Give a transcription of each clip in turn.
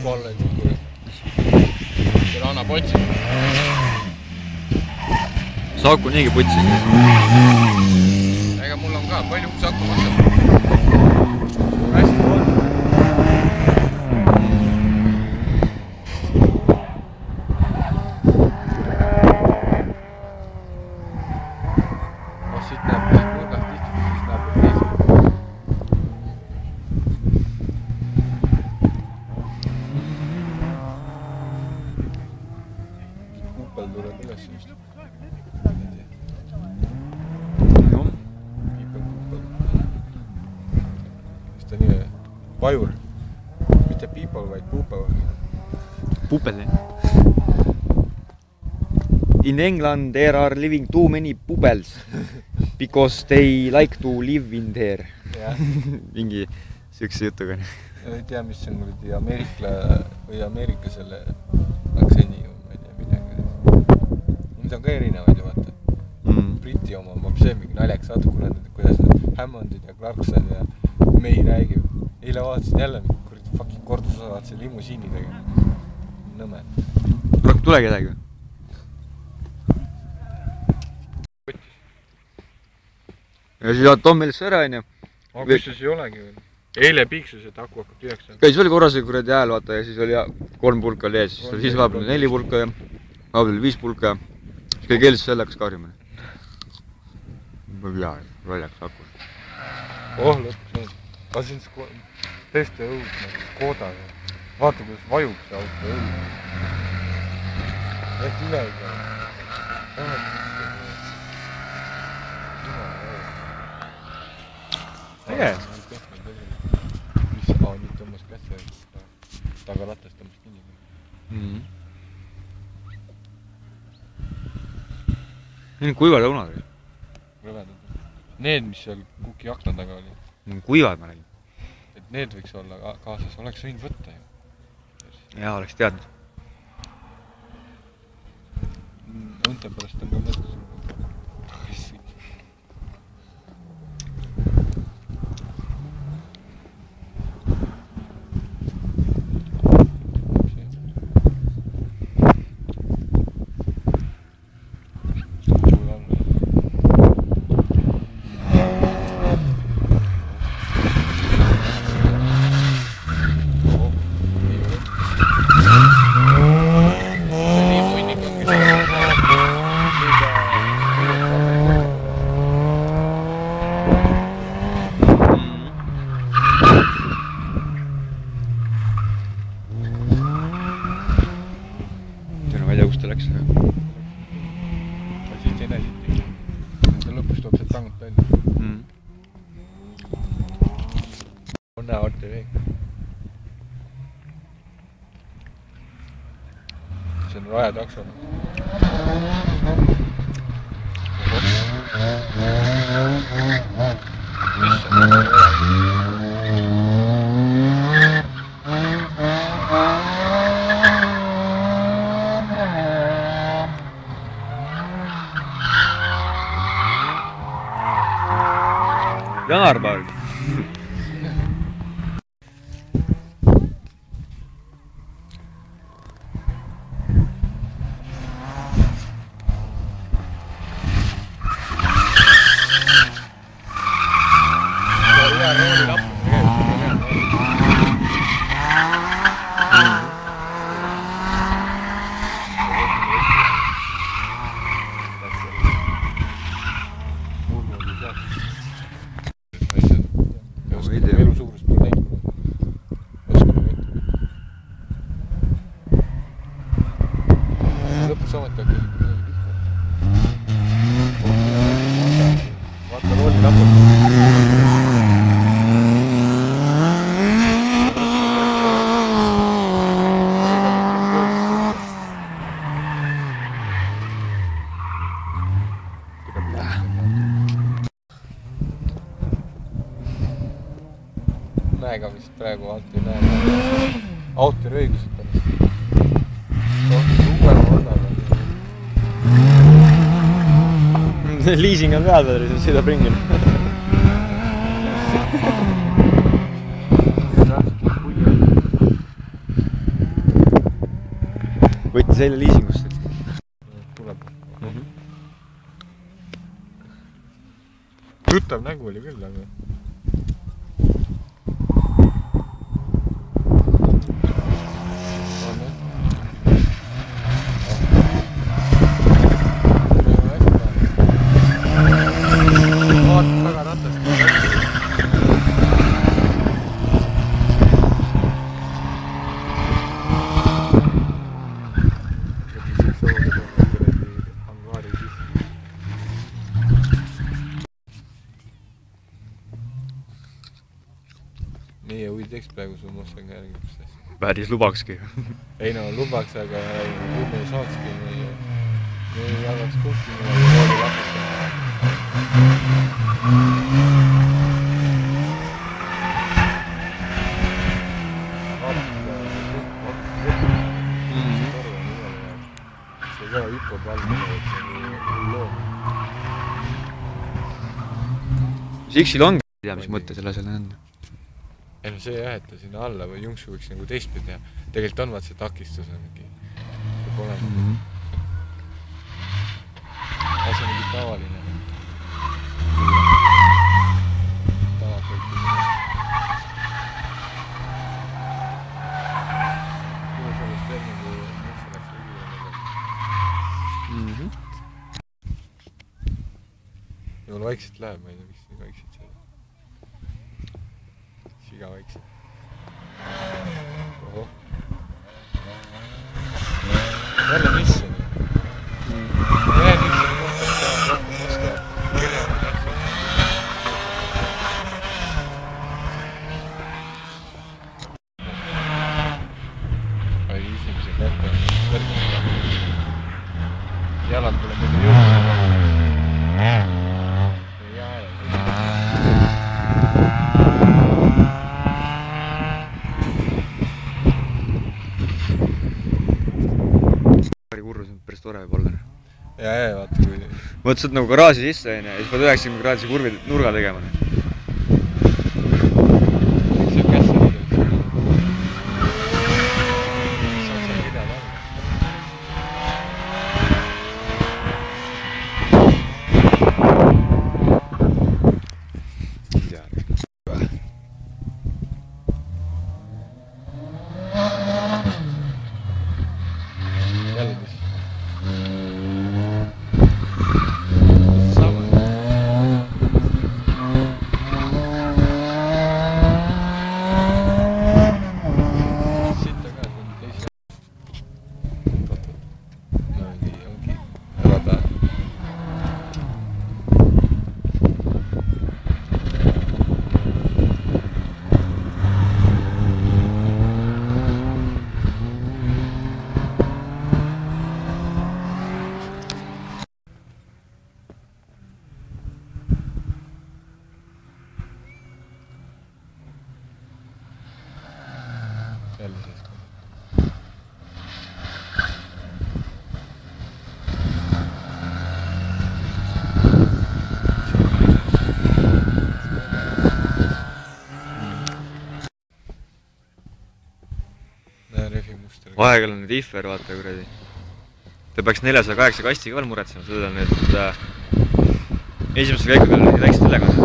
alla tükku. Selle annab otsida. Saku niigi putsis. Ega mul on ka palju Saku maksab. Hästi on. Siit näeb nurgast istub, siis näeb teisi. Kuupel tuleb üles just. Mis ta nii vajur? Mitte people, vaid puupel. Pupel. In England there are living too many pupels because they like to live in there. Mingi siukse jutuga. Ei tea, mis on kuradi Ameerika selle aktsendiga, ma ei tea midagi. Need on ka erinevaid ju vaata. Briti oma on see mingi naljaks vaata, kuidas need Hammondid ja Clarkson ja May räägib. Eile vaatasin jälle mingi kuradi fucking kordusosa vaatasin limusiinidega. Nõme. Praegu tule kedagi. Ja siis saad Tommilisse ära, on ju. Aga kusjuures ei olegi veel. Eile piiksus, et aku hakkab tühjaks. Käis oli korras kuradi hääl, vaata, ja siis oli 3 pulka oli ees. Siis vahepeal 4 pulka ja vahepeal 5 pulka ja siis kõik eelis selle hakkas karjuma. Jaa, roljaks aku. Oh, lõpuks on. Aga siin tõesti õud, Skoda. Vaata, kuidas vajub see auto õud. Et üle ei käi. Äge! Mis nüüd tõmbas kätte, taga ratast tõmbas kinni. Need on kuivad õunad oli. Rõvedad. Need, mis seal kuki akna taga oli. Kuivad ma nägin. Et need võiks olla kaasas. Oleks võinud võtta ju. Jaa, oleks teadnud. Õnte pärast on ka mõttes. See on Raja takso. Jaarpark. Näega vist praegu alt ei näe. Autori õigused on. Uuema odaga. Liising on peal, see sõidab ringil. selle liisingust. Tuleb. Tuttav nägu oli küll, aga... Meie uideks praegu su Mustang järgimist. Päris lubakski. Ei no lubaks, aga kui me saakski, me ei jagaks kuhki, me rooli lahkusta. See ka hüppab valmine, et see on hull loom. Siksil ongi, ei tea, mis mõte selle asjale on. Ei no see jah, et ta sinna alla või jungsu võiks nagu teistpidi teha. Tegelikult on vaat see takistus on mingi. See pole see on mingi tavaline. Tavapõitis. Kuhu sellest veel nagu jungsu läks lügi. Jumal vaikselt läheb, ma ei tea, miks nii vaikselt seal. Siga vaikselt. Oho. Jälle Nissani. Ühe Nissani kohta teha rohkem musta. Kelle on tähtsam? Ai esimese kätte on kõrgem. Jalad pole muidu jõudnud. Päris tore võib olla. Ja, vaata kui... Mõtlesid nagu garaaži sisse ja siis pead 90 kraadise kurvi nurga tegema. See on kässe nüüd. Saad seal video lagu. Jälle mis? Jälle siis. Näe refi muster. Vahegal on differ, vaata kuradi. Ta peaks 408 kasti ka veel muretsema, seda on nüüd esimesel käikudel nii väiksed ülekanded.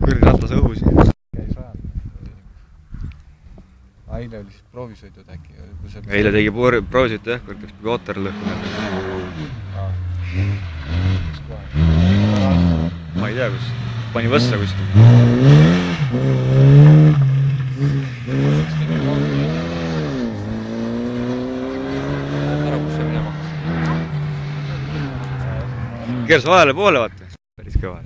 Kõrdi ratas õhus. Käis vaja. Eile oli siis proovisõidud äkki. Eile tegi proovisõidu jah, kui läks Water lõhkuma. Ma ei tea, kus. Pani võssa kuskil. Ära kus see minema. Keers vahele poole, vaata. Päris kõva.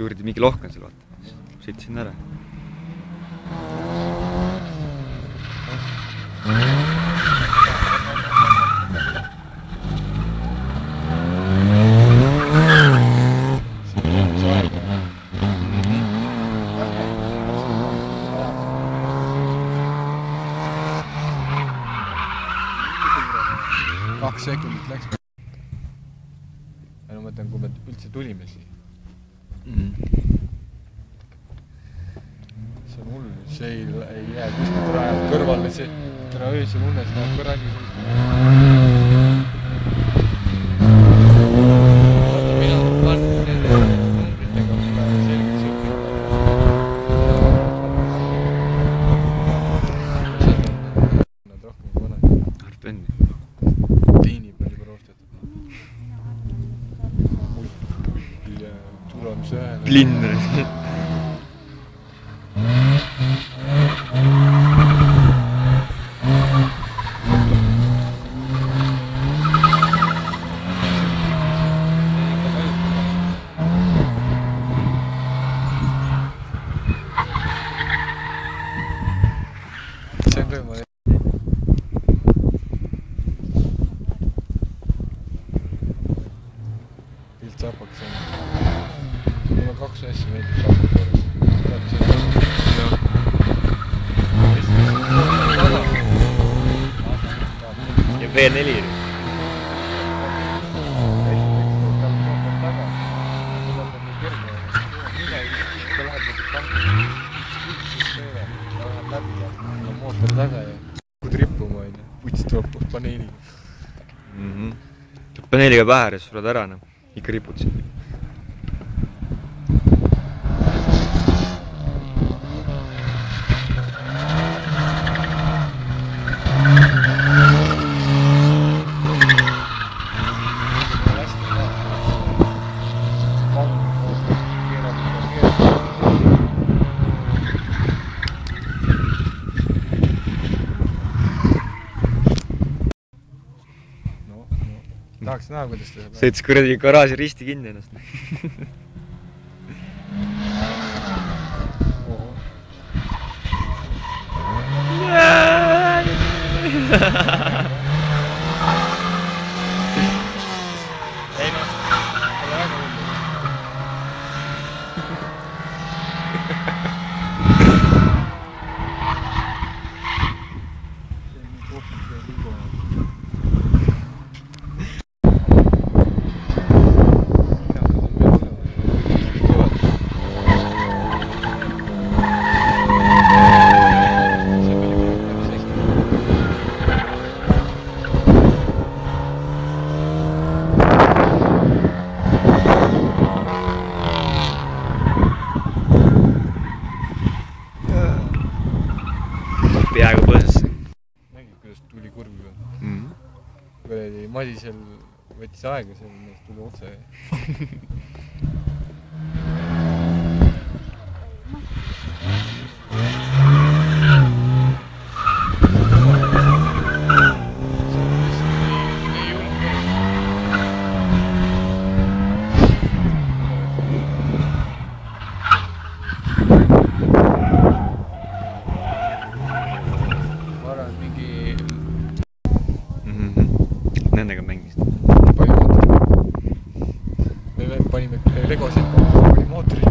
kuradi mingi lohk on seal, vaata. Sõitsin ära. Kaks sekundit läks. Ma mõtlen, kui me üldse tulime siia. See on hull, see ei jää kuskilt rajalt kõrvale, see täna öösel unes läheb ka ralli sõitma. Mina pannud nende numbritega praegu selgelt sõitnud. Nad rohkem kui vanad. Artu enni. Teinib on juba roostatud. Tulemise ühele. Plinner. See on tõima. Pilt sapaks on. Mulle 2 asja meeldib sapaks juures. Ja V4. Mootor taga ja kui rippuma on ja puts tuleb puht paneeliga. Paneeliga pähe ja sured ära, ikka ripud siin. Tahaks näha, kuidas ta saab. Sõitis kuradi garaaži risti kinni ennast. Peaaegu põõsasse. Nägid, kuidas tuli kurvi peal. Madisel võttis aega, seal neist tuli otse. Nendega mängist. Me panime legosid, pani mootorid.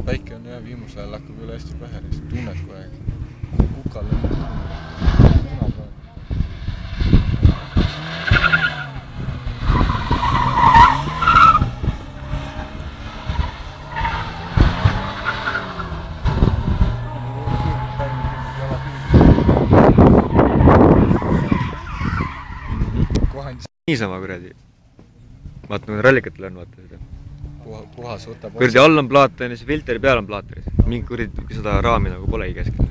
Päike on jah, viimusel ajal hakkab üle hästi pähe, sest tunned kogu aeg. Kukal on punapäev. Niisama kuradi. Vaata, kui rallikatel on, vaata seda. Puhas võtab kuradi all on plaaten ja see filteri peal on plaateris. Mingi kuradi seda raami nagu polegi keskele.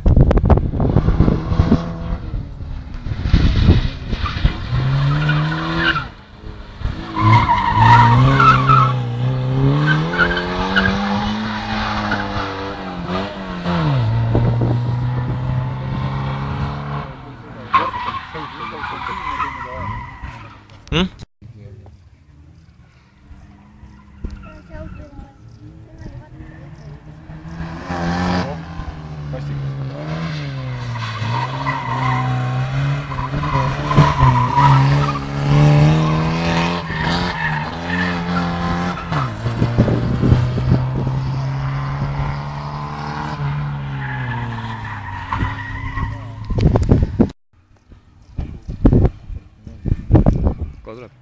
kohe tuleb.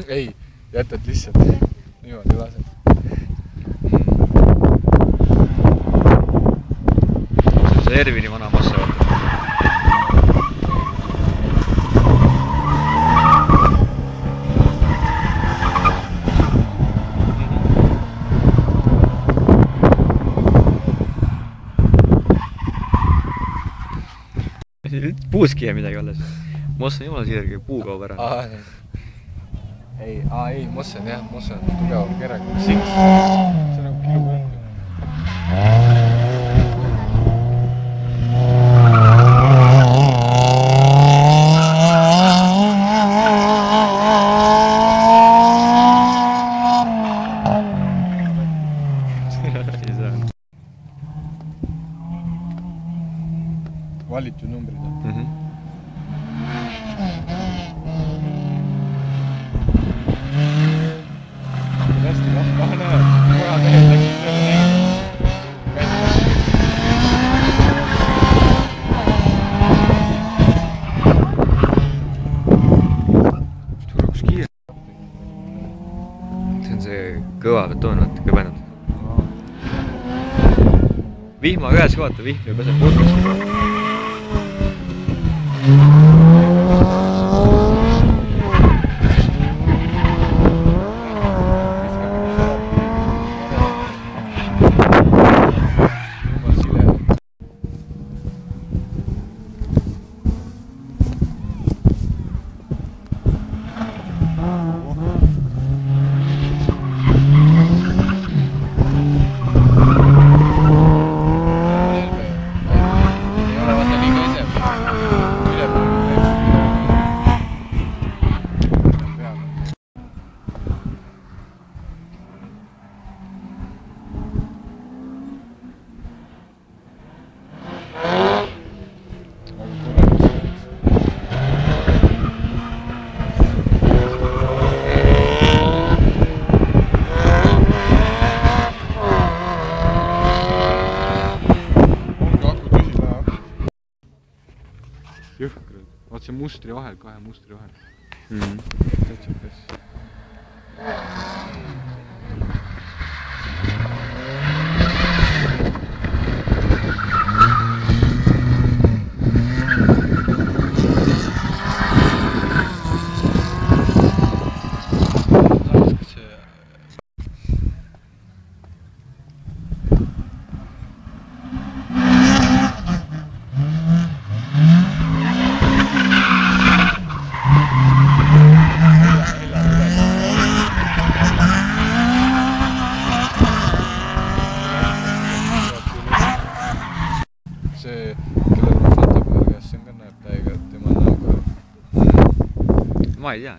Ei, jätad lihtsalt niimoodi lased. See on see Ervini vana massa vaata. Puuski jäi midagi alles. Moss on jumala siirgi puukaub ära. Ei, Moss on jah, Moss on tugevam kereg. See on nagu kiluvõrk. Valitud numbrid on. Hästi lahne, koja tehed läksid selle Turgus kiire. See on see kõva betoon, vaata, kõbenad. Vihma käes ka vaata, vihm ju peseb purkast. Jõhkrad. Vaat see mustri vahel, kahe mustri vahel. Täitsa pess. See, kellel on fotopeal käes, see on ka näeb täiega, et tema näoga. Ma ei tea.